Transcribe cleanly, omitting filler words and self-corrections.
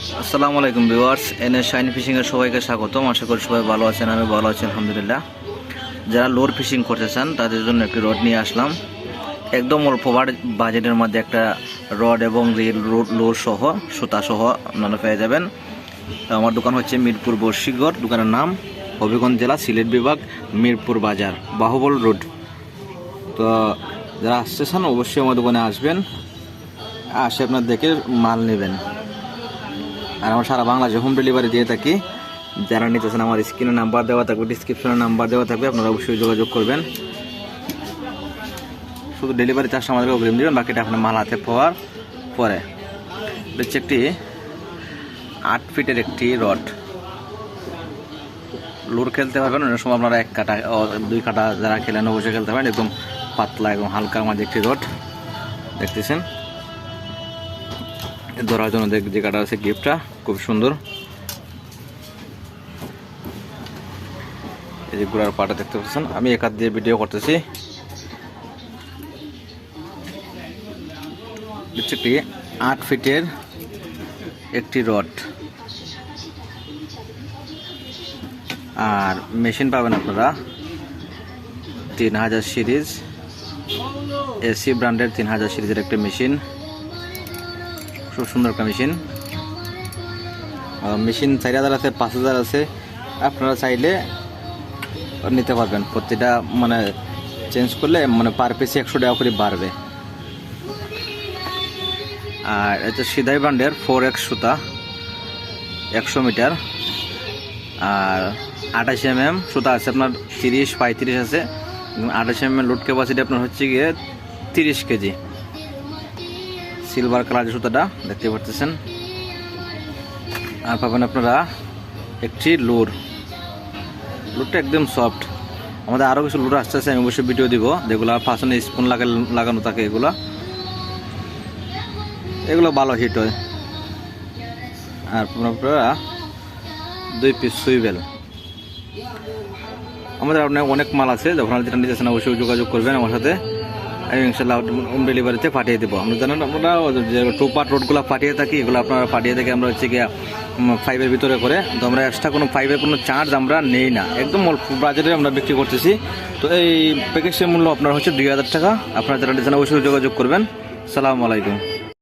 আসসালামু আলাইকুম viewers, NS shine fishing এর সবাইকে স্বাগতম। আশা করি সবাই ভালো আছেন। আমি ভালো আছি আলহামদুলিল্লাহ। যারা লোর ফিশিং করতে চান তাদের জন্য একটি রড নিয়ে আসলাম। একদম অল্প বাজেটের মধ্যে একটা রড এবং রিল লোর সহ সুতা সহ আপনারা পেয়ে যাবেন। আমার দোকান হচ্ছে মিরপুর বর্ষিগড়, দোকানের নাম হবিগঞ্জ জেলা, সিলেট বিভাগ, মিরপুর বাজার, বাহুবল রোড। তো যারা আসতে চান অবশ্যই আমার দোকানে আসবেন, আসে আপনার দেখে মাল নেবেন। আর আমার সারা বাংলাদেশে হোম ডেলিভারি দিয়ে থাকি। যারা নিতেছেন আমার স্ক্রিনে নাম্বার দেওয়া থাকবে, ডিসক্রিপশনে নাম্বার দেওয়া থাকবে, আপনারা অবশ্যই যোগাযোগ করবেন। শুধু ডেলিভারি চার্জটা আমাদেরকে অগ্রিম দেবেন, বাকিটা আপনার মাল হাতে পাওয়ার পরে। হচ্ছে একটি 8 ফিটের একটি রড। লোর খেলতে পারবেন, অনেক সময় আপনারা 1 কাটা 2 কাটা যারা খেলেন অবশ্যই খেলতে পারেন। একদম পাতলা এবং হালকার মাঝে একটি রড দেখতেছেন। ধরার জন্য যে কাটা আছে গিফটটা খুব সুন্দর। এই যে গোড়ার পাটা দেখতে পাচ্ছেন, আমি এক হাত দিয়ে ভিডিও করতেছি। একটি 8 ফিটের একটি রড, আর মেশিন পাবেন আপনারা 3000 সিরিজ, এসি ব্র্যান্ডের 3000 সিরিজের একটা মেশিন। খুব সুন্দর একটা মেশিন। মেশিন 4000 আছে, 5000 আছে, আপনারা চাইলে নিতে পারবেন। প্রতিটা মানে চেঞ্জ করলে মানে পার পিসে 100 টাকা করে বাড়বে। আর এটা সিধাই ব্র্যান্ডের 4X সুতা, 100 মিটার, আর 28 mm সুতা আছে আপনার, 30-35 আছে। 28 mm লোড ক্যাপাসিটি আপনার হচ্ছে গিয়ে 30 কেজি। সিলভার কালার সুতাটা দেখতে পাচ্ছেন। আর পাবেন আপনারা একটি লোরটা একদম সফট। আমাদের আরও কিছু লোর আসতে আছে, আমি অবশ্যই ভিডিও দিব, যেগুলো ফাঁসনে স্পুন লাগানো থাকে। এগুলো ভালো হিট হয়। আর আপনারা 2 পিস সুইবেল। আমাদের অনেক মাল আছে, যখন যেটা নিতেছেন অবশ্যই যোগাযোগ করবেন আমার সাথে। আমি ইনশাল্লাহ হোম ডেলিভারিতে পাঠিয়ে দেবো। আপনি জানেন আমরা যে 2 পার্ট রোডগুলো পাঠিয়ে থাকি, এগুলো আপনারা পাঠিয়ে থাকি আমরা হচ্ছে গিয়ে 5-এর ভিতরে করে। তো আমরা এক্সট্রা কোনো 5-এর কোনো চার্জ আমরা নেই না, একদম অল্প বাজেটে আমরা বিক্রি করতেছি। তো এই প্যাকেজের মূল্য আপনার হচ্ছে 2000 টাকা। আপনারা যারা নিতেছেন অবশ্যই যোগাযোগ করবেন। আসসালামু আলাইকুম।